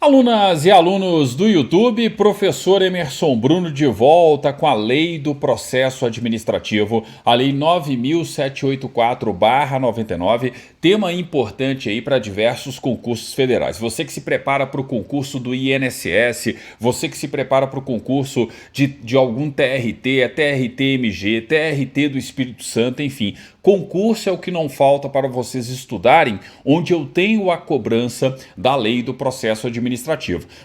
Alunas e alunos do YouTube, professor Emerson Bruno de volta com a Lei do Processo Administrativo, a Lei 9.784/99, tema importante aí para diversos concursos federais. Você que se prepara para o concurso do INSS, você que se prepara para o concurso de algum TRT, TRT-MG, TRT do Espírito Santo, enfim. Concurso é o que não falta para vocês estudarem, onde eu tenho a cobrança da Lei do Processo Administrativo.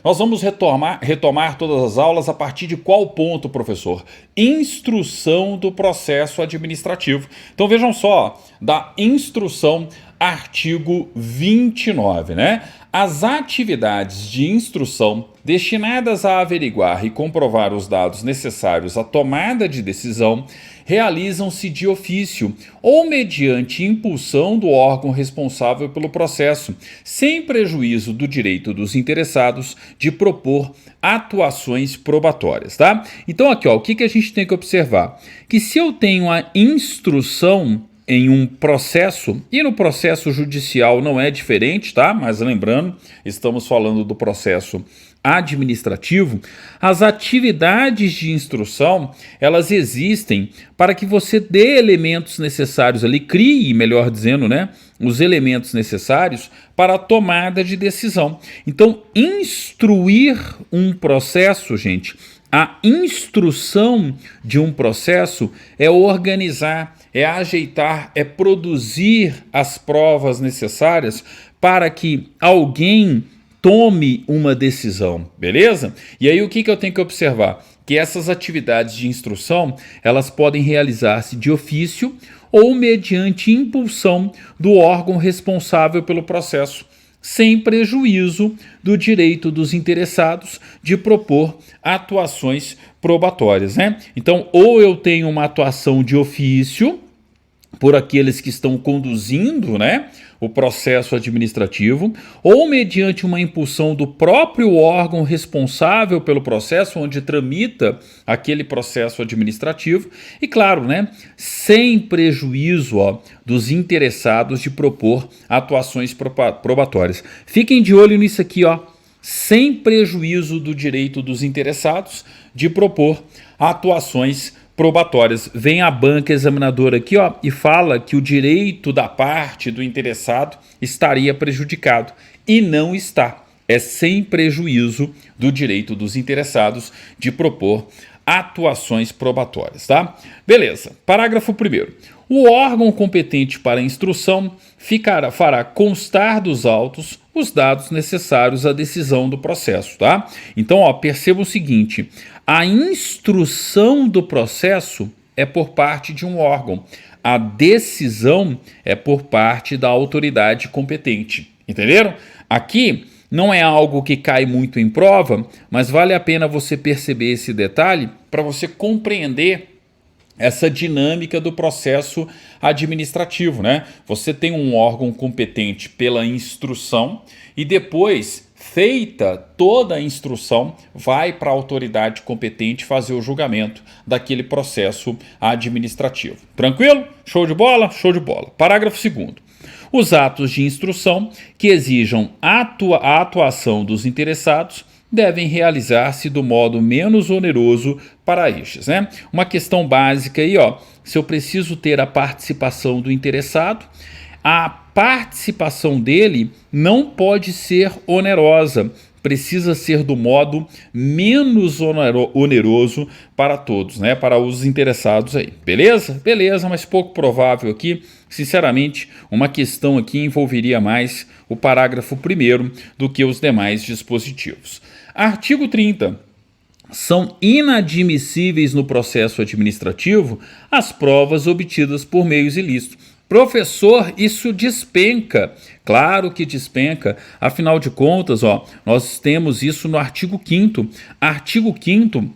Nós vamos retomar todas as aulas a partir de qual ponto, professor? Instrução do processo administrativo. Então vejam só, da instrução, artigo 29, né? As atividades de instrução destinadas a averiguar e comprovar os dados necessários à tomada de decisão realizam-se de ofício ou mediante impulsão do órgão responsável pelo processo, sem prejuízo do direito dos interessados de propor atuações probatórias, tá? Então aqui, ó, o que a gente tem que observar? Que se eu tenho a instrução em um processo, e no processo judicial não é diferente, tá? Mas lembrando, estamos falando do processo administrativo, as atividades de instrução, elas existem para que você dê elementos necessários ali, crie, melhor dizendo, né, os elementos necessários para a tomada de decisão. Então, instruir um processo, gente, a instrução de um processo é organizar, é ajeitar, é produzir as provas necessárias para que alguém tome uma decisão, beleza? E aí o que eu tenho que observar? Que essas atividades de instrução, elas podem realizar-se de ofício ou mediante impulsão do órgão responsável pelo processo, sem prejuízo do direito dos interessados de propor atuações probatórias, né? Então, ou eu tenho uma atuação de ofício por aqueles que estão conduzindo, né, o processo administrativo, ou mediante uma impulsão do próprio órgão responsável pelo processo, onde tramita aquele processo administrativo, e claro, né, sem prejuízo, ó, dos interessados de propor atuações probatórias. Fiquem de olho nisso aqui, ó, sem prejuízo do direito dos interessados de propor atuações probatórias. Vem a banca examinadora aqui, ó, e fala que o direito da parte do interessado estaria prejudicado. E não está. É sem prejuízo do direito dos interessados de propor atuações probatórias, tá? Beleza. Parágrafo 1º. O órgão competente para a instrução fará constar dos autos os dados necessários à decisão do processo, tá? Então, ó, perceba o seguinte: a instrução do processo é por parte de um órgão, a decisão é por parte da autoridade competente, entenderam? Aqui não é algo que cai muito em prova, mas vale a pena você perceber esse detalhe para você compreender essa dinâmica do processo administrativo, né? Você tem um órgão competente pela instrução e depois, feita toda a instrução, vai para a autoridade competente fazer o julgamento daquele processo administrativo. Tranquilo? Show de bola? Show de bola. Parágrafo 2º. Os atos de instrução que exijam a atuação dos interessados devem realizar-se do modo menos oneroso para estes, né? Uma questão básica aí, ó, se eu preciso ter a participação do interessado, a participação dele não pode ser onerosa, precisa ser do modo menos oneroso para todos, né? Para os interessados aí, beleza? Beleza, mas pouco provável aqui. Sinceramente, uma questão aqui envolveria mais o parágrafo 1º do que os demais dispositivos. Artigo 30. São inadmissíveis no processo administrativo as provas obtidas por meios ilícitos. Professor, isso despenca. Claro que despenca. Afinal de contas, ó, nós temos isso no artigo 5º. Artigo 5º,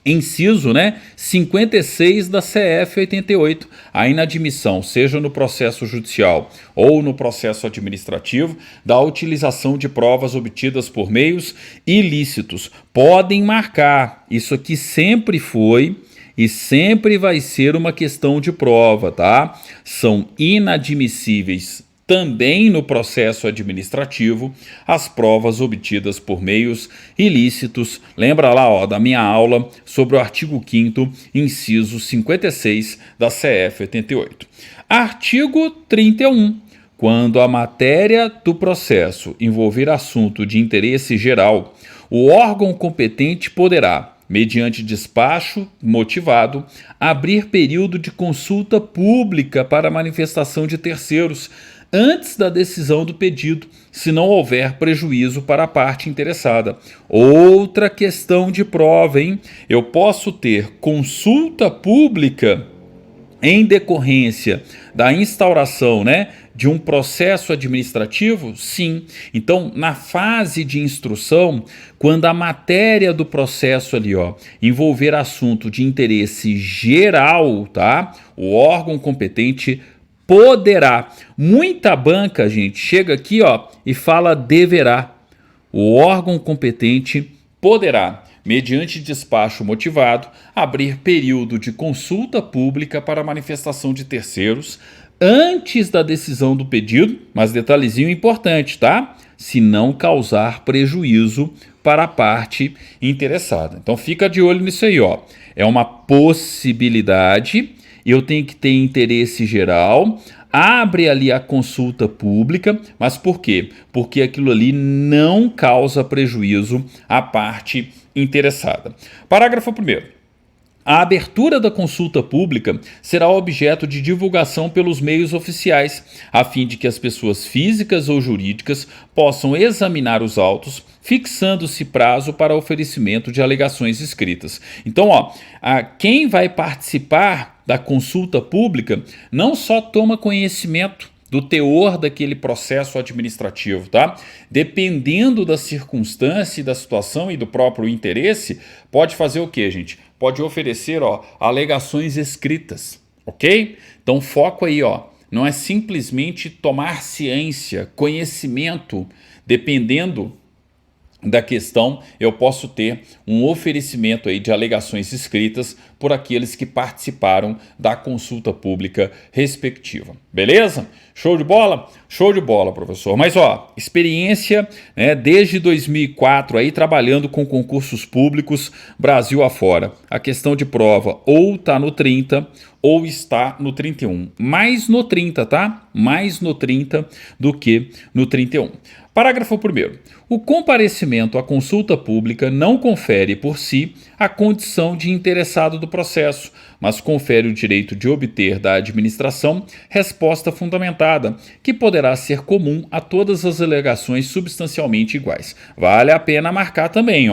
inciso, né, 56 da CF 88, a inadmissão, seja no processo judicial ou no processo administrativo, da utilização de provas obtidas por meios ilícitos. Podem marcar, isso aqui sempre foi e sempre vai ser uma questão de prova, tá? São inadmissíveis também no processo administrativo as provas obtidas por meios ilícitos. Lembra lá, ó, da minha aula sobre o artigo 5º, inciso 56 da CF 88. Artigo 31. Quando a matéria do processo envolver assunto de interesse geral, o órgão competente poderá, mediante despacho motivado, abrir período de consulta pública para manifestação de terceiros antes da decisão do pedido, se não houver prejuízo para a parte interessada. Outra questão de prova, hein? Eu posso ter consulta pública em decorrência da instauração, de um processo administrativo? Sim. Então, na fase de instrução, quando a matéria do processo ali, envolver assunto de interesse geral, tá? O órgão competente poderá. Muita banca, gente, chega aqui, e fala deverá. O órgão competente poderá, mediante despacho motivado, abrir período de consulta pública para manifestação de terceiros antes da decisão do pedido, mas detalhezinho importante, tá? Se não causar prejuízo para a parte interessada. Então fica de olho nisso aí, ó. É uma possibilidade, eu tenho que ter interesse geral, abre ali a consulta pública, mas por quê? Porque aquilo ali não causa prejuízo à parte interessada. Parágrafo 1º. A abertura da consulta pública será objeto de divulgação pelos meios oficiais, a fim de que as pessoas físicas ou jurídicas possam examinar os autos, fixando-se prazo para oferecimento de alegações escritas. Então, quem vai participar da consulta pública não só toma conhecimento do teor daquele processo administrativo, tá? Dependendo da circunstância e da situação e do próprio interesse, pode fazer o quê, gente? Pode oferecer, alegações escritas, ok? Então, foco aí, não é simplesmente tomar ciência, conhecimento, dependendo da questão, eu posso ter um oferecimento aí de alegações escritas por aqueles que participaram da consulta pública respectiva. Beleza? Show de bola? Show de bola, professor. Mas, experiência, desde 2004 aí trabalhando com concursos públicos Brasil afora. A questão de prova ou está no 30 ou está no 31. Mais no 30, tá? Mais no 30 do que no 31. Parágrafo 1º. O comparecimento à consulta pública não confere por si a condição de interessado do processo, mas confere o direito de obter da administração resposta fundamentada, que poderá ser comum a todas as alegações substancialmente iguais. Vale a pena marcar também,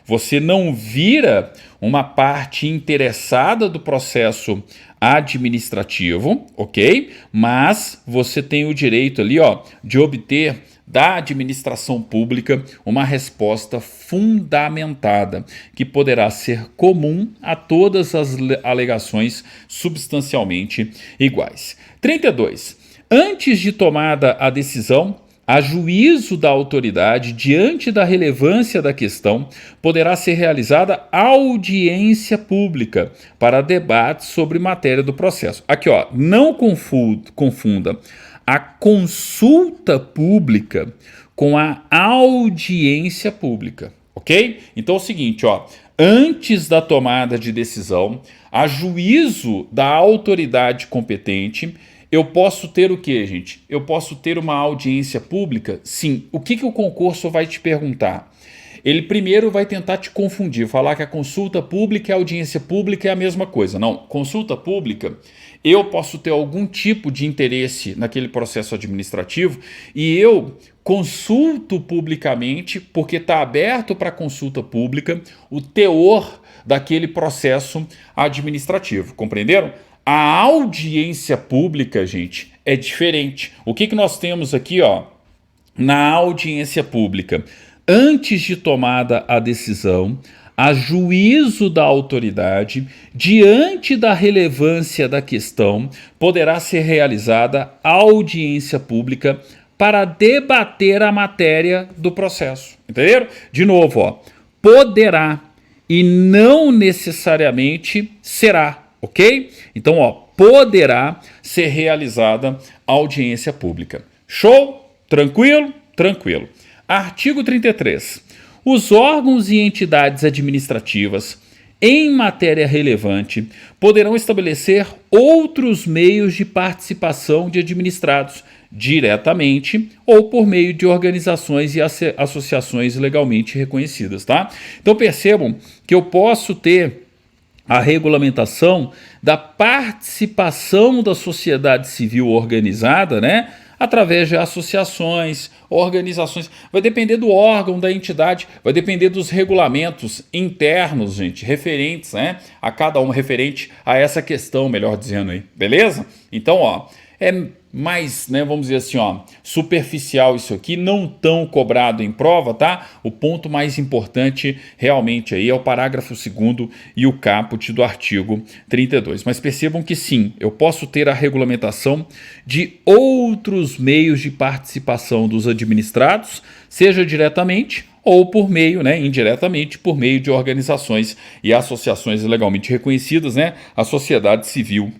Você não vira uma parte interessada do processo administrativo, ok? Mas você tem o direito ali, de obter da administração pública uma resposta fundamentada, que poderá ser comum a todas as alegações substancialmente iguais. 32. Antes de tomada a decisão, a juízo da autoridade, diante da relevância da questão, poderá ser realizada audiência pública para debate sobre matéria do processo. Aqui, não confunda a consulta pública com a audiência pública, ok? Então é o seguinte, antes da tomada de decisão, a juízo da autoridade competente, eu posso ter o quê, gente? Eu posso ter uma audiência pública? Sim. O que o concurso vai te perguntar? Ele primeiro vai tentar te confundir, falar que a consulta pública e a audiência pública é a mesma coisa. Não, consulta pública, eu posso ter algum tipo de interesse naquele processo administrativo e eu consulto publicamente, porque está aberto para consulta pública, o teor daquele processo administrativo. Compreenderam? A audiência pública, gente, é diferente. O que nós temos aqui, na audiência pública? Antes de tomada a decisão, a juízo da autoridade, diante da relevância da questão, poderá ser realizada audiência pública para debater a matéria do processo. Entenderam? De novo, poderá e não necessariamente será, ok? Então, poderá ser realizada audiência pública. Show? Tranquilo? Tranquilo. Artigo 33. Os órgãos e entidades administrativas, em matéria relevante, poderão estabelecer outros meios de participação de administrados, diretamente ou por meio de organizações e associações legalmente reconhecidas, tá? Então percebam que eu posso ter a regulamentação da participação da sociedade civil organizada, né? Através de associações, organizações, vai depender do órgão, da entidade, vai depender dos regulamentos internos, gente, referentes, né, a cada um, referente a essa questão, melhor dizendo aí, beleza? Então, ó, é mais, né, vamos dizer assim, ó, superficial isso aqui, não tão cobrado em prova, tá? O ponto mais importante realmente aí é o parágrafo 2º e o caput do artigo 32. Mas percebam que sim, eu posso ter a regulamentação de outros meios de participação dos administrados, seja diretamente ou por meio, né, indiretamente, por meio de organizações e associações legalmente reconhecidas, né, a sociedade civil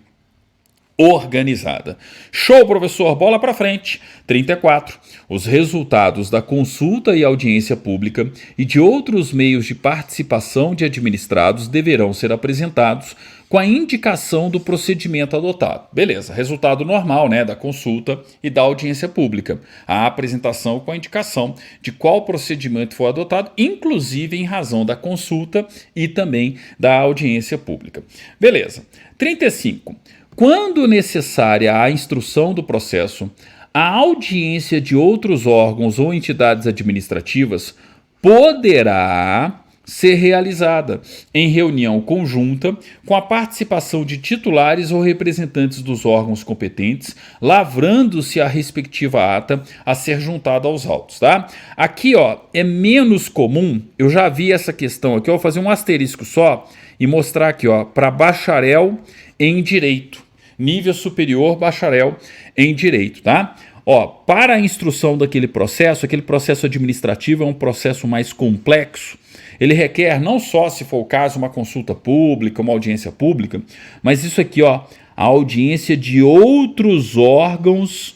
organizada. Show, professor, bola para frente. 34. Os resultados da consulta e audiência pública e de outros meios de participação de administrados deverão ser apresentados com a indicação do procedimento adotado. Beleza, resultado normal, né, da consulta e da audiência pública. A apresentação com a indicação de qual procedimento foi adotado, inclusive em razão da consulta e também da audiência pública. Beleza. 35. Quando necessária a instrução do processo, a audiência de outros órgãos ou entidades administrativas poderá ser realizada em reunião conjunta com a participação de titulares ou representantes dos órgãos competentes, lavrando-se a respectiva ata a ser juntada aos autos, tá? Aqui, ó, é menos comum, eu já vi essa questão aqui, eu vou fazer um asterisco só e mostrar aqui, ó, para bacharel em direito. Nível superior, bacharel em direito, tá? Ó, para a instrução daquele processo, aquele processo administrativo é um processo mais complexo. Ele requer não só, se for o caso, uma consulta pública, uma audiência pública, mas isso aqui, ó, a audiência de outros órgãos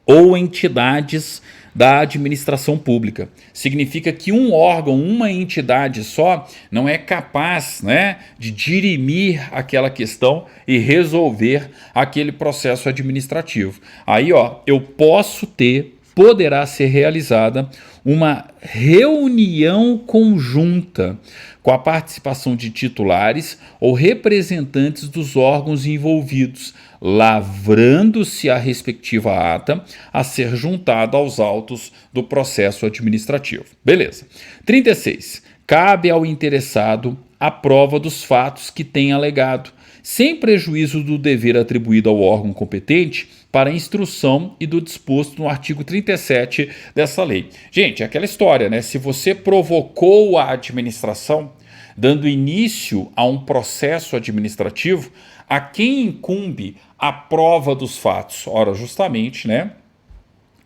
ou entidades da administração pública. Significa que um órgão, uma entidade só, não é capaz, né, de dirimir aquela questão e resolver aquele processo administrativo. Aí, ó, eu posso ter, poderá ser realizada uma reunião conjunta com a participação de titulares ou representantes dos órgãos envolvidos, lavrando-se a respectiva ata a ser juntada aos autos do processo administrativo. Beleza. 36. Cabe ao interessado a prova dos fatos que tem alegado, sem prejuízo do dever atribuído ao órgão competente para a instrução e do disposto no artigo 37 dessa lei. Gente, é aquela história, né? Se você provocou a administração, dando início a um processo administrativo, a quem incumbe a prova dos fatos? Ora, justamente, né,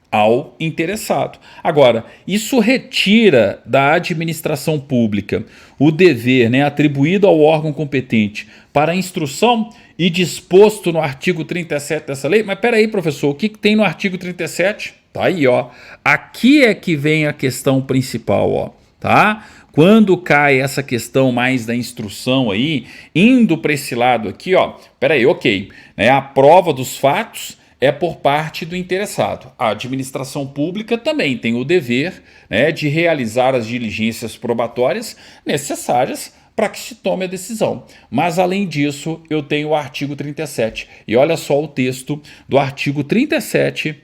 ao interessado. Agora, isso retira da administração pública o dever, né, atribuído ao órgão competente para a instrução e disposto no artigo 37 dessa lei? Mas peraí, professor, o que tem no artigo 37? Tá aí, ó. Aqui é que vem a questão principal, ó, tá? Quando cai essa questão mais da instrução aí, indo para esse lado aqui, ó, peraí, ok, né, a prova dos fatos é por parte do interessado. A administração pública também tem o dever, né, de realizar as diligências probatórias necessárias para que se tome a decisão. Mas, além disso, eu tenho o artigo 37. E olha só o texto do artigo 37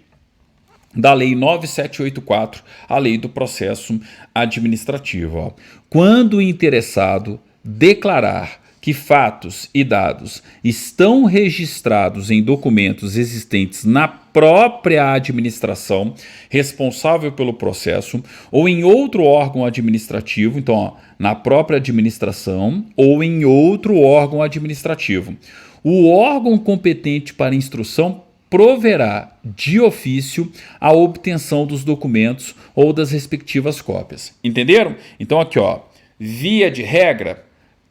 da Lei 9784, a Lei do Processo Administrativo. Ó. Quando o interessado declarar que fatos e dados estão registrados em documentos existentes na própria administração responsável pelo processo ou em outro órgão administrativo, então, ó, na própria administração ou em outro órgão administrativo, o órgão competente para instrução proverá de ofício a obtenção dos documentos ou das respectivas cópias. Entenderam? Então aqui, ó, via de regra,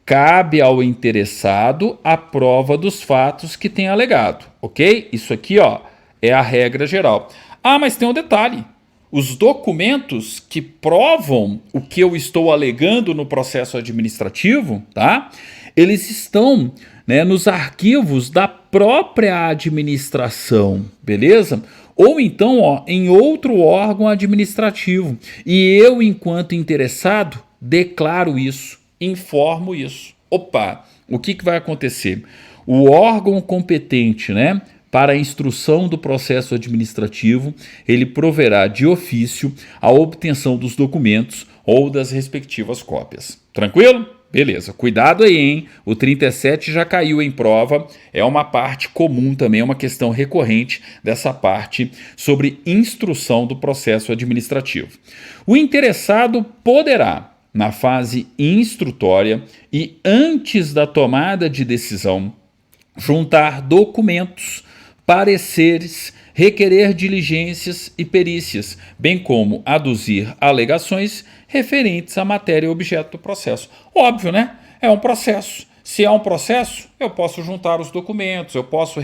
cabe ao interessado a prova dos fatos que tem alegado, ok? Isso aqui, ó, é a regra geral. Ah, mas tem um detalhe. Os documentos que provam o que eu estou alegando no processo administrativo, tá? Eles estão, né, nos arquivos da própria administração, beleza? Ou então, ó, em outro órgão administrativo. E eu, enquanto interessado, declaro isso, informo isso. Opa, o que vai acontecer? O órgão competente, né, para a instrução do processo administrativo, ele proverá de ofício a obtenção dos documentos ou das respectivas cópias. Tranquilo? Beleza, cuidado aí, hein? O 37 já caiu em prova, é uma parte comum também, é uma questão recorrente dessa parte sobre instrução do processo administrativo. O interessado poderá, na fase instrutória e antes da tomada de decisão, juntar documentos, pareceres, requerer diligências e perícias, bem como aduzir alegações referentes à matéria e objeto do processo. Óbvio, né? É um processo. Se é um processo, eu posso juntar os documentos, eu posso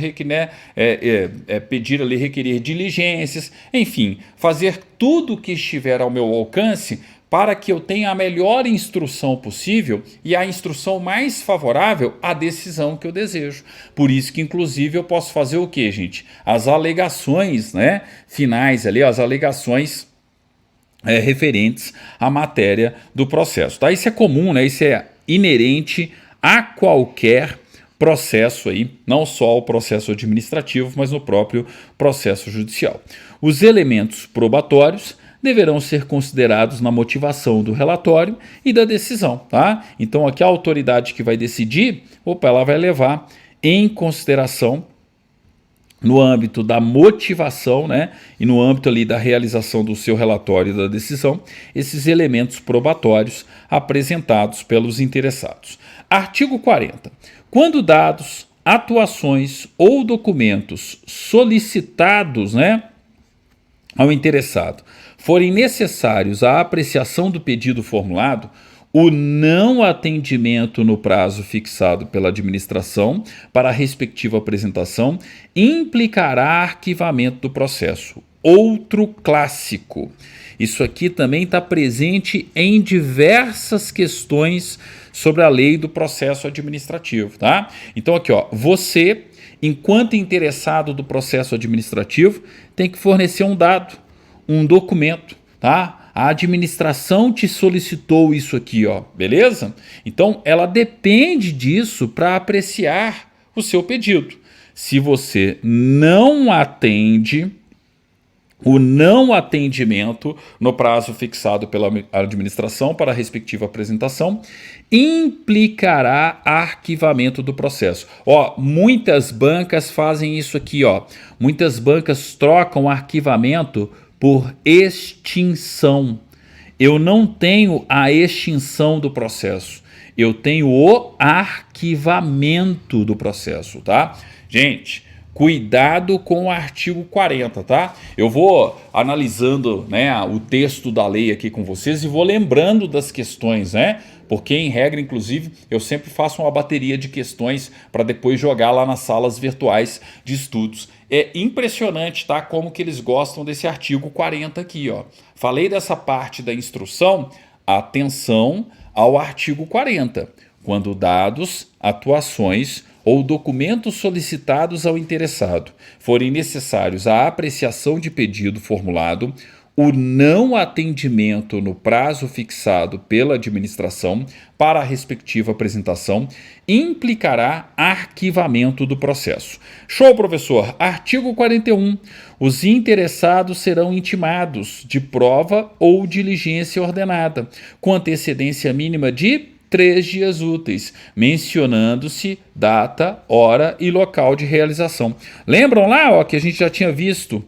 pedir ali, requerer diligências, enfim, fazer tudo o que estiver ao meu alcance para que eu tenha a melhor instrução possível e a instrução mais favorável à decisão que eu desejo. Por isso que, inclusive, eu posso fazer o quê, gente? As alegações, né, finais ali, as alegações referentes à matéria do processo. Tá? Isso é comum, né? Isso é inerente a qualquer processo aí, não só o processo administrativo, mas no próprio processo judicial. Os elementos probatórios deverão ser considerados na motivação do relatório e da decisão, tá? Então aqui a autoridade que vai decidir, ela vai levar em consideração no âmbito da motivação, né, e no âmbito ali da realização do seu relatório e da decisão, esses elementos probatórios apresentados pelos interessados. Artigo 40. Quando dados, atuações ou documentos solicitados, né, ao interessado forem necessários à apreciação do pedido formulado, o não atendimento no prazo fixado pela administração para a respectiva apresentação implicará arquivamento do processo. Outro clássico. Isso aqui também está presente em diversas questões sobre a lei do processo administrativo, tá? Então aqui, ó, você, enquanto interessado do processo administrativo, tem que fornecer um dado, um documento, tá? A administração te solicitou isso aqui, ó, beleza? Então, ela depende disso para apreciar o seu pedido. Se você não atende, o não atendimento no prazo fixado pela administração para a respectiva apresentação implicará arquivamento do processo. Ó, muitas bancas fazem isso aqui, ó. Muitas bancas trocam arquivamento por extinção. Eu não tenho a extinção do processo, eu tenho o arquivamento do processo, tá? Gente, cuidado com o artigo 40, tá? Eu vou analisando, né, o texto da lei aqui com vocês e vou lembrando das questões, né? Porque, em regra, inclusive, eu sempre faço uma bateria de questões para depois jogar lá nas salas virtuais de estudos. É impressionante, tá? Como que eles gostam desse artigo 40 aqui, ó. Falei dessa parte da instrução, atenção ao artigo 40. Quando dados, atuações ou documentos solicitados ao interessado forem necessários à apreciação de pedido formulado, o não atendimento no prazo fixado pela administração para a respectiva apresentação implicará arquivamento do processo. Show, professor! Artigo 41. Os interessados serão intimados de prova ou diligência ordenada, com antecedência mínima de 3 dias úteis, mencionando-se data, hora e local de realização. Lembram lá, ó, que a gente já tinha visto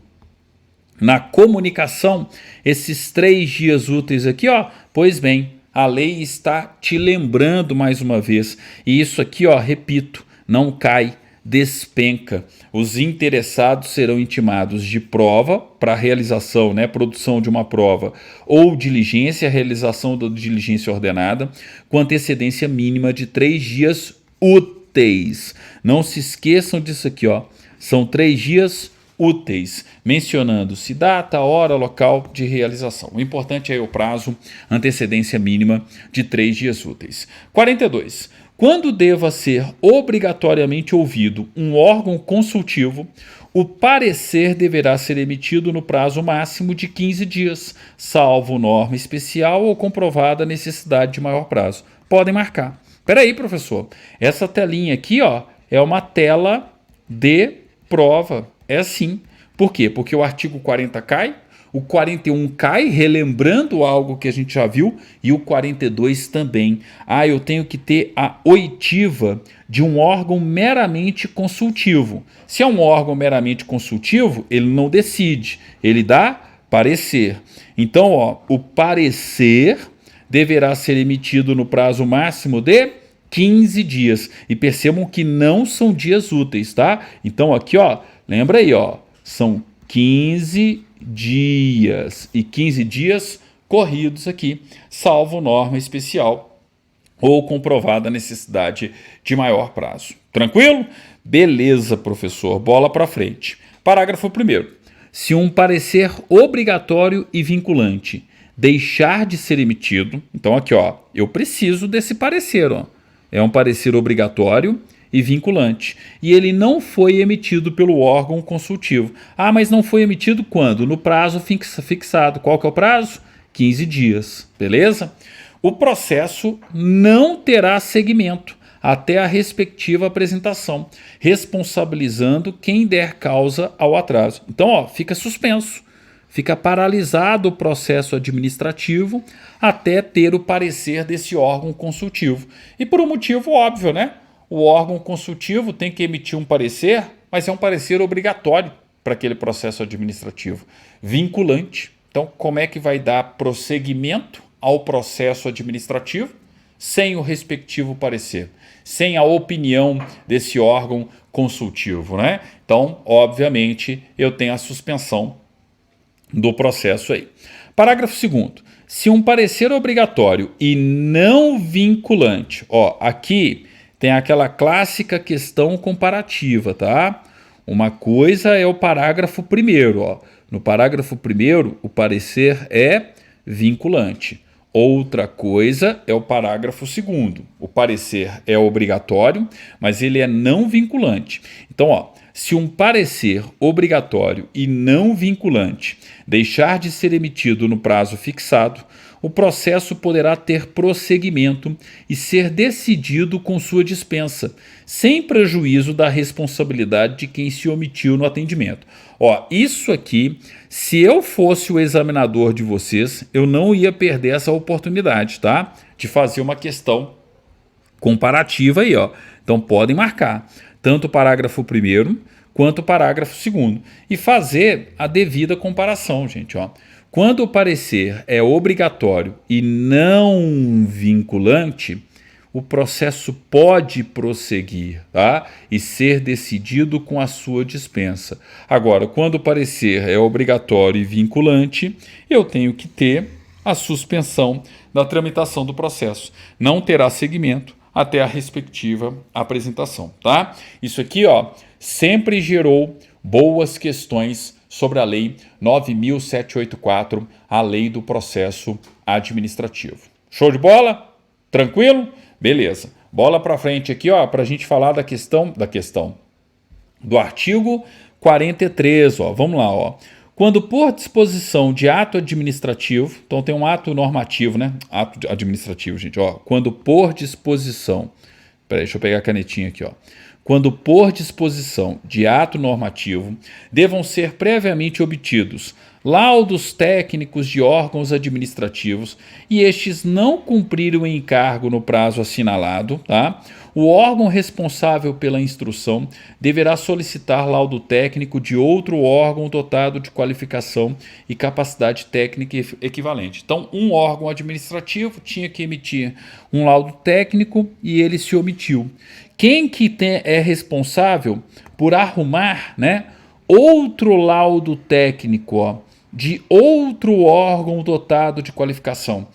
na comunicação esses 3 dias úteis aqui, ó? Pois bem, a lei está te lembrando mais uma vez. E isso aqui, ó, repito, não cai, despenca. Os interessados serão intimados de prova para realização, né, produção de uma prova ou diligência, realização da diligência ordenada, com antecedência mínima de 3 dias úteis. Não se esqueçam disso aqui, ó. São 3 dias úteis, mencionando-se data, hora, local de realização. O importante é o prazo, antecedência mínima de 3 dias úteis. 42. Quando deva ser obrigatoriamente ouvido um órgão consultivo, o parecer deverá ser emitido no prazo máximo de 15 dias, salvo norma especial ou comprovada necessidade de maior prazo. Podem marcar. Peraí, professor, essa telinha aqui, ó, é uma tela de prova. É assim. Por quê? Porque o artigo 40 cai, o 41 cai, relembrando algo que a gente já viu, e o 42 também. Ah, eu tenho que ter a oitiva de um órgão meramente consultivo. Se é um órgão meramente consultivo, ele não decide, ele dá parecer. Então, ó, o parecer deverá ser emitido no prazo máximo de 15 dias. E percebam que não são dias úteis, tá? Então, aqui, ó, lembra aí, ó, são 15 dias e 15 dias corridos aqui, salvo norma especial ou comprovada necessidade de maior prazo. Tranquilo? Beleza, professor. Bola para frente. Parágrafo 1º. Se um parecer obrigatório e vinculante deixar de ser emitido, então aqui, ó, eu preciso desse parecer, ó. É um parecer obrigatório e vinculante. E ele não foi emitido pelo órgão consultivo. Ah, mas não foi emitido quando? No prazo fixado. Qual que é o prazo? 15 dias. Beleza? O processo não terá seguimento até a respectiva apresentação, responsabilizando quem der causa ao atraso. Então, ó, fica suspenso. Fica paralisado o processo administrativo até ter o parecer desse órgão consultivo. E por um motivo óbvio, né? O órgão consultivo tem que emitir um parecer, mas é um parecer obrigatório para aquele processo administrativo, vinculante. Então, como é que vai dar prosseguimento ao processo administrativo sem o respectivo parecer, sem a opinião desse órgão consultivo, né? Então, obviamente, eu tenho a suspensão do processo aí. Parágrafo 2º. Se um parecer obrigatório e não vinculante, ó, aqui tem aquela clássica questão comparativa, tá? Uma coisa é o parágrafo 1º, ó. No parágrafo 1º, o parecer é vinculante. Outra coisa é o parágrafo 2º. O parecer é obrigatório, mas ele é não vinculante. Então, ó, se um parecer obrigatório e não vinculante deixar de ser emitido no prazo fixado, o processo poderá ter prosseguimento e ser decidido com sua dispensa, sem prejuízo da responsabilidade de quem se omitiu no atendimento. Ó, isso aqui, se eu fosse o examinador de vocês, eu não ia perder essa oportunidade, tá? De fazer uma questão comparativa aí, ó. Então podem marcar tanto o parágrafo 1º quanto o parágrafo 2º e fazer a devida comparação, gente, ó. Quando o parecer é obrigatório e não vinculante, o processo pode prosseguir, tá? E ser decidido com a sua dispensa. Agora, quando o parecer é obrigatório e vinculante, eu tenho que ter a suspensão da tramitação do processo. Não terá seguimento até a respectiva apresentação, tá? Isso aqui, ó, sempre gerou boas questões sobre a Lei 9.784, a Lei do Processo Administrativo. Show de bola? Tranquilo? Beleza. Bola para frente aqui, ó, para a gente falar da questão do artigo 43, ó. Vamos lá, ó. Quando por disposição de ato administrativo, então tem um ato normativo, né? Ato administrativo, gente, ó. Quando por disposição, peraí, deixa eu pegar a canetinha aqui, ó. Quando por disposição de ato normativo, devam ser previamente obtidos laudos técnicos de órgãos administrativos e estes não cumprirem o encargo no prazo assinalado, tá? O órgão responsável pela instrução deverá solicitar laudo técnico de outro órgão dotado de qualificação e capacidade técnica equivalente. Então, um órgão administrativo tinha que emitir um laudo técnico e ele se omitiu. Quem que é responsável por arrumar, né, outro laudo técnico, ó, de outro órgão dotado de qualificação?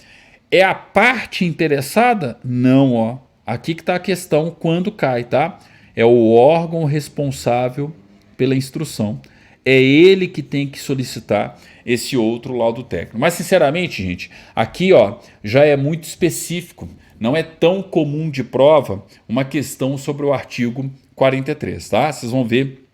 É a parte interessada? Não, ó. Aqui que está a questão quando cai, tá? É o órgão responsável pela instrução. é ele que tem que solicitar esse outro laudo técnico. Mas, sinceramente, gente, aqui ó, já é muito específico. Não é tão comum de prova uma questão sobre o artigo 43, tá? Vocês vão ver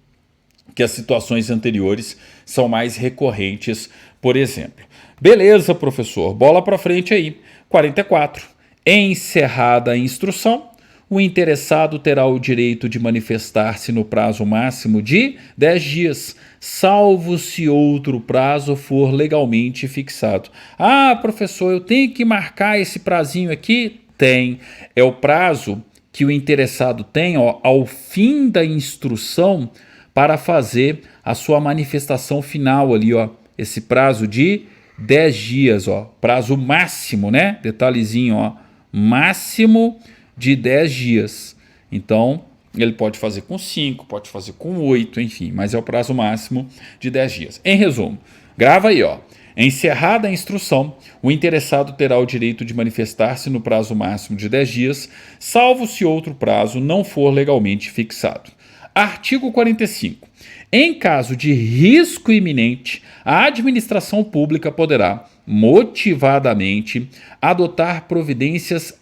que as situações anteriores são mais recorrentes, por exemplo. Beleza, professor, bola para frente aí. 44. Encerrada a instrução, o interessado terá o direito de manifestar-se no prazo máximo de 10 dias, salvo se outro prazo for legalmente fixado. Ah, professor, eu tenho que marcar esse prazinho aqui? Tem. É o prazo que o interessado tem, ó, ao fim da instrução para fazer a sua manifestação final ali, ó. Esse prazo de 10 dias, ó. Prazo máximo, né? Detalhezinho, ó. Máximo de 10 dias. Então, ele pode fazer com 5, pode fazer com 8, enfim, mas é o prazo máximo de 10 dias. Em resumo, grava aí, ó. Encerrada a instrução, o interessado terá o direito de manifestar-se no prazo máximo de 10 dias, salvo se outro prazo não for legalmente fixado. Artigo 45. Em caso de risco iminente, a administração pública poderá, motivadamente, adotar providências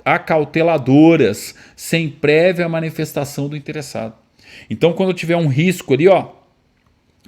acauteladoras, sem prévia manifestação do interessado. Então, quando tiver um risco ali, ó,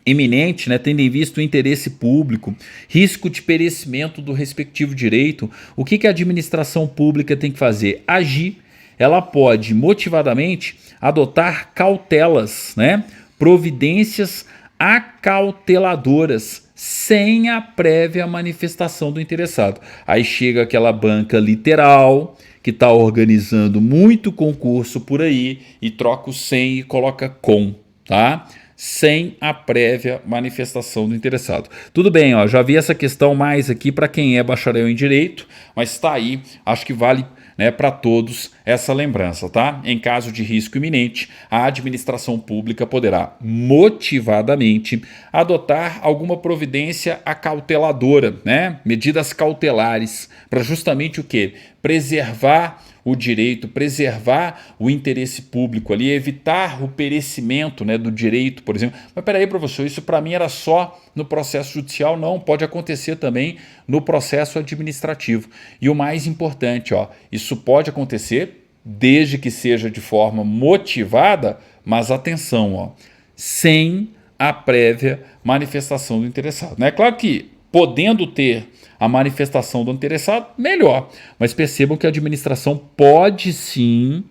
iminente, né, tendo em vista o interesse público, risco de perecimento do respectivo direito, o que a administração pública tem que fazer? Agir. Ela pode, motivadamente, adotar cautelas, né, providências acauteladoras, sem a prévia manifestação do interessado. Aí chega aquela banca literal que está organizando muito concurso por aí e troca o sem e coloca com, tá? Sem a prévia manifestação do interessado. Tudo bem, ó, já vi essa questão mais aqui para quem é bacharel em Direito, mas está aí, acho que vale, né, para todos essa lembrança, tá? Em caso de risco iminente, a administração pública poderá motivadamente adotar alguma providência acauteladora, né? Medidas cautelares para justamente o quê? Preservar o direito, preservar o interesse público ali, evitar o perecimento, né, do direito, por exemplo. Mas peraí, professor, isso para mim era só no processo judicial? Não, pode acontecer também no processo administrativo. E o mais importante, ó, isso pode acontecer desde que seja de forma motivada, mas atenção, ó, sem a prévia manifestação do interessado. É claro que, podendo ter a manifestação do interessado, melhor. Mas percebam que a administração pode sim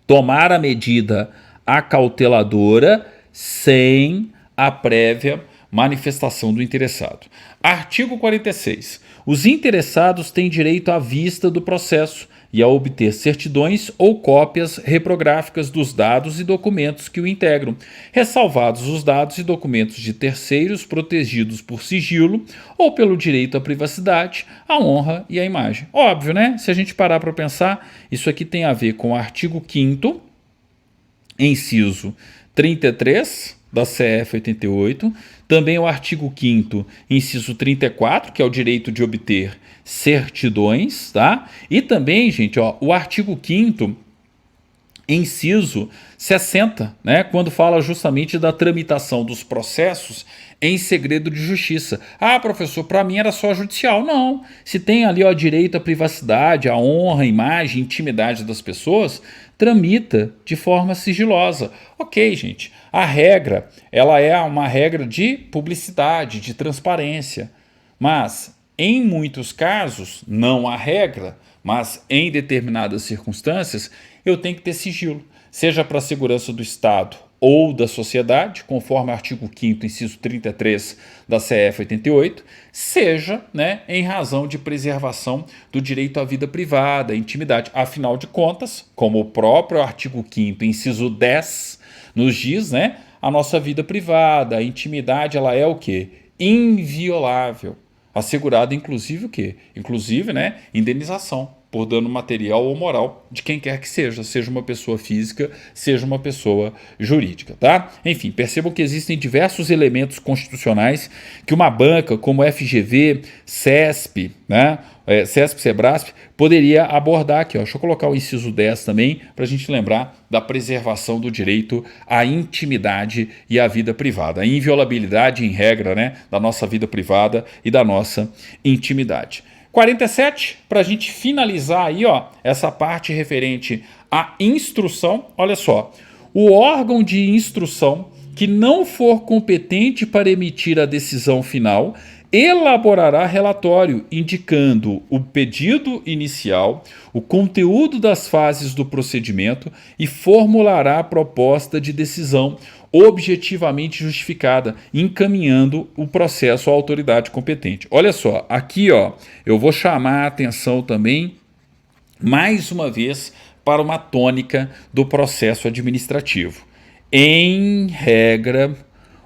tomar a medida acauteladora sem a prévia manifestação do interessado. Artigo 46. Os interessados têm direito à vista do processo e a obter certidões ou cópias reprográficas dos dados e documentos que o integram, ressalvados os dados e documentos de terceiros protegidos por sigilo ou pelo direito à privacidade, à honra e à imagem. Óbvio, né? Se a gente parar para pensar, isso aqui tem a ver com o artigo 5º, inciso 33 da CF 88, também o artigo 5º, inciso 34, que é o direito de obter certidões, tá? E também, gente, ó, o artigo 5º, inciso 60, né, quando fala justamente da tramitação dos processos em segredo de justiça. Ah, professor, para mim era só judicial. Não. Se tem ali o direito à privacidade, à honra, à imagem, intimidade das pessoas, tramita de forma sigilosa. Ok, gente. A regra, ela é uma regra de publicidade, de transparência. Mas, em muitos casos, não há regra, mas em determinadas circunstâncias, eu tenho que ter sigilo, seja para a segurança do Estado ou da sociedade, conforme o artigo 5º, inciso 33 da CF 88, seja, né, em razão de preservação do direito à vida privada, à intimidade. Afinal de contas, como o próprio artigo 5º, inciso 10, nos diz, né, a nossa vida privada, a intimidade, ela é o quê? Inviolável. Assegurado, inclusive, o quê? Inclusive, né, indenização. por dano material ou moral de quem quer que seja uma pessoa física, seja uma pessoa jurídica, tá? Enfim, percebam que existem diversos elementos constitucionais que uma banca como FGV, CESP, né, CESP, Sebrasp, poderia abordar aqui, ó. Deixa eu colocar o inciso 10 também, para a gente lembrar da preservação do direito à intimidade e à vida privada, a inviolabilidade em regra, né, da nossa vida privada e da nossa intimidade. 47, para a gente finalizar aí, ó, essa parte referente à instrução, olha só, o órgão de instrução que não for competente para emitir a decisão final elaborará relatório indicando o pedido inicial, o conteúdo das fases do procedimento e formulará a proposta de decisão objetivamente justificada, encaminhando o processo à autoridade competente. Olha só, aqui ó, eu vou chamar a atenção também, mais uma vez, para uma tônica do processo administrativo. Em regra,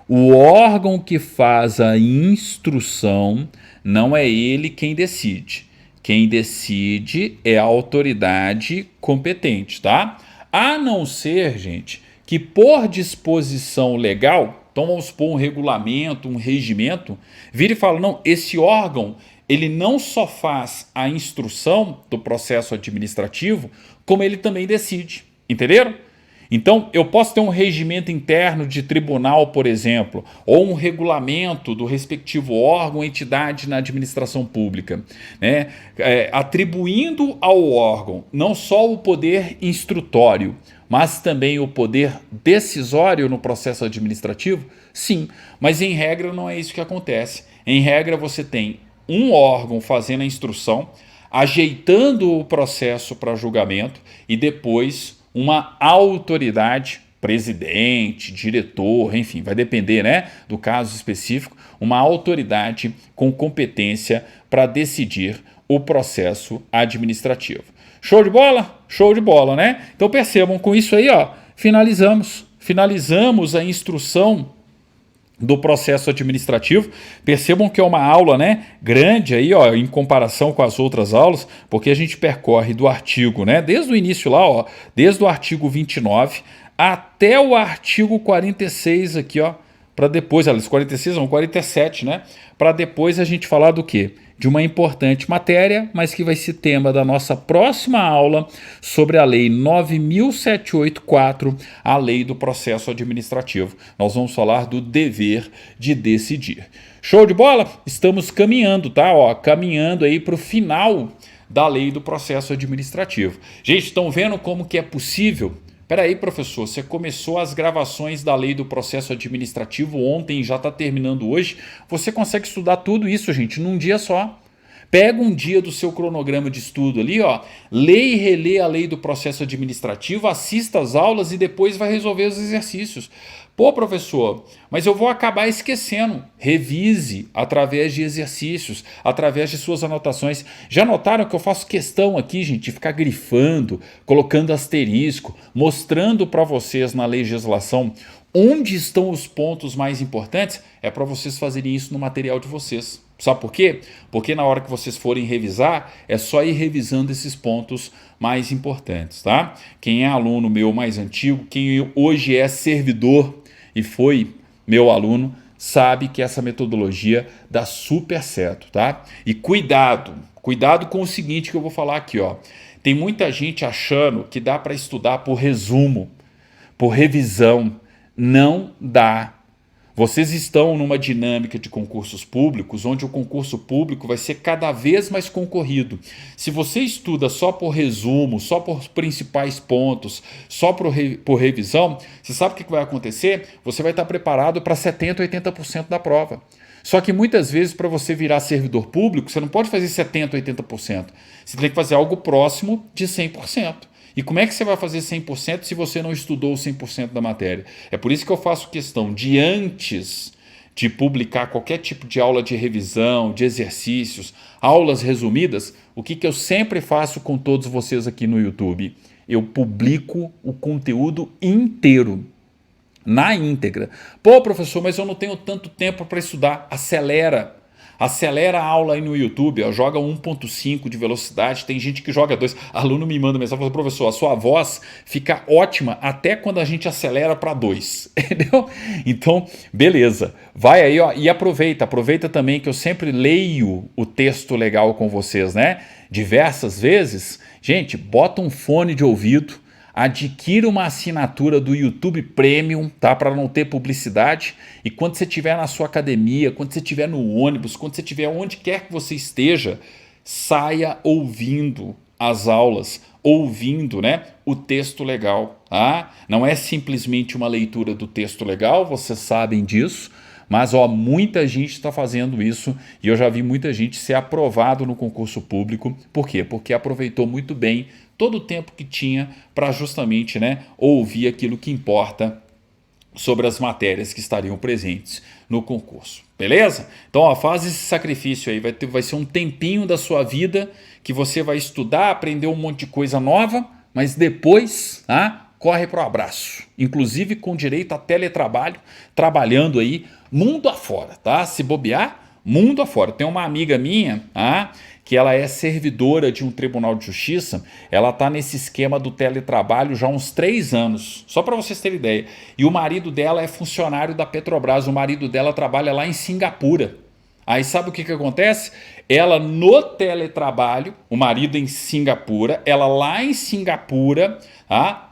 o órgão que faz a instrução não é ele quem decide. Quem decide é a autoridade competente, tá? A não ser, gente, que por disposição legal, então vamos supor um regulamento, um regimento, vira e fala, não, esse órgão, ele não só faz a instrução do processo administrativo, como ele também decide, entenderam? Então, eu posso ter um regimento interno de tribunal, por exemplo, ou um regulamento do respectivo órgão ou entidade na administração pública, né? Atribuindo ao órgão não só o poder instrutório, mas também o poder decisório no processo administrativo? Sim, mas em regra não é isso que acontece. Em regra, você tem um órgão fazendo a instrução, ajeitando o processo para julgamento e depois uma autoridade, presidente, diretor, enfim, vai depender, né, do caso específico, uma autoridade com competência para decidir o processo administrativo. Show de bola? Show de bola, né? Então percebam, com isso aí, ó, finalizamos a instrução do processo administrativo. Percebam que é uma aula, né, grande aí, ó, em comparação com as outras aulas, porque a gente percorre do artigo, né, desde o início lá, ó, desde o artigo 29 até o artigo 46 aqui, ó, para depois, aliás, 46 não, 47, né, para depois a gente falar do quê? De uma importante matéria, mas que vai ser tema da nossa próxima aula sobre a Lei 9.784, a Lei do Processo Administrativo. Nós vamos falar do dever de decidir. Show de bola? Estamos caminhando, tá? Ó, caminhando aí para o final da Lei do Processo Administrativo. Gente, estão vendo como que é possível? Peraí, professor, você começou as gravações da Lei do Processo Administrativo ontem, já está terminando hoje. Você consegue estudar tudo isso, gente, num dia só. Pega um dia do seu cronograma de estudo ali, ó, lê e relê a Lei do Processo Administrativo, assista às aulas e depois vai resolver os exercícios. Pô, professor, mas eu vou acabar esquecendo. Revise através de exercícios, através de suas anotações. Já notaram que eu faço questão aqui, gente, de ficar grifando, colocando asterisco, mostrando para vocês na legislação onde estão os pontos mais importantes? É para vocês fazerem isso no material de vocês. Sabe por quê? Porque na hora que vocês forem revisar, é só ir revisando esses pontos mais importantes, tá? Quem é aluno meu mais antigo, quem hoje é servidor e foi meu aluno, sabe que essa metodologia dá super certo, tá? E cuidado com o seguinte que eu vou falar aqui, ó. Tem muita gente achando que dá para estudar por resumo, por revisão. Não dá. Vocês estão numa dinâmica de concursos públicos, onde o concurso público vai ser cada vez mais concorrido. Se você estuda só por resumo, só por principais pontos, só por revisão, você sabe o que vai acontecer? Você vai estar preparado para 70%, 80% da prova. Só que muitas vezes, para você virar servidor público, você não pode fazer 70%, 80%. Você tem que fazer algo próximo de 100%. E como é que você vai fazer 100% se você não estudou 100% da matéria? É por isso que eu faço questão de, antes de publicar qualquer tipo de aula de revisão, de exercícios, aulas resumidas, o que eu sempre faço com todos vocês aqui no YouTube? Eu publico o conteúdo inteiro, na íntegra. Pô, professor, mas eu não tenho tanto tempo para estudar. Acelera. Acelera a aula aí no YouTube, ó, joga 1.5 de velocidade, tem gente que joga 2. Aluno me manda mensagem, fala, professor, a sua voz fica ótima até quando a gente acelera para 2, entendeu? Então, beleza. Vai aí, ó, e aproveita também que eu sempre leio o texto legal com vocês, né? Diversas vezes. Gente, bota um fone de ouvido, adquira uma assinatura do YouTube Premium, tá? Para não ter publicidade. E quando você estiver na sua academia, quando você estiver no ônibus, quando você estiver onde quer que você esteja, saia ouvindo as aulas, ouvindo, né, o texto legal. Tá? Não é simplesmente uma leitura do texto legal, vocês sabem disso. Mas ó, muita gente está fazendo isso e eu já vi muita gente ser aprovado no concurso público. Por quê? Porque aproveitou muito bem todo o tempo que tinha para justamente, né, ouvir aquilo que importa sobre as matérias que estariam presentes no concurso. Beleza? Então ó, faz esse sacrifício aí, vai ser um tempinho da sua vida que você vai estudar, aprender um monte de coisa nova, mas depois, tá? Corre para o abraço, inclusive com direito a teletrabalho, trabalhando aí mundo afora, tá? Se bobear, mundo afora. Tem uma amiga minha, tá? Que ela é servidora de um tribunal de justiça, ela tá nesse esquema do teletrabalho já há uns 3 anos, só para vocês terem ideia. E o marido dela é funcionário da Petrobras, o marido dela trabalha lá em Singapura. Aí sabe o que acontece? Ela no teletrabalho, o marido em Singapura, ela lá em Singapura,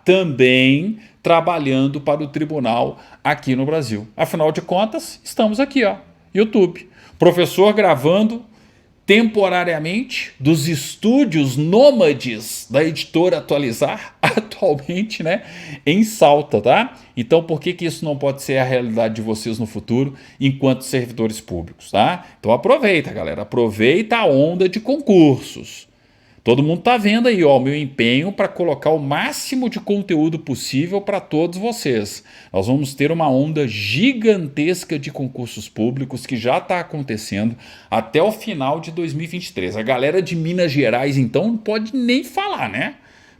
também trabalhando para o tribunal aqui no Brasil. Afinal de contas, estamos aqui, ó, YouTube. Professor gravando temporariamente dos estúdios nômades da editora Atualizar, atualmente, né, em Salta, tá? Então, por que isso não pode ser a realidade de vocês no futuro, enquanto servidores públicos, tá? Então, aproveita, galera, aproveita a onda de concursos. Todo mundo tá vendo aí, ó, o meu empenho para colocar o máximo de conteúdo possível para todos vocês. Nós vamos ter uma onda gigantesca de concursos públicos que já está acontecendo até o final de 2023. A galera de Minas Gerais, então, não pode nem falar, né?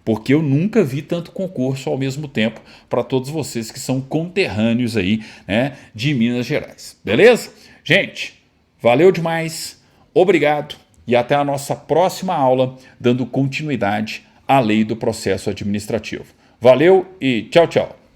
Porque eu nunca vi tanto concurso ao mesmo tempo para todos vocês que são conterrâneos aí, né, de Minas Gerais. Beleza? Gente, valeu demais. Obrigado. E até a nossa próxima aula, dando continuidade à lei do processo administrativo. Valeu e tchau, tchau.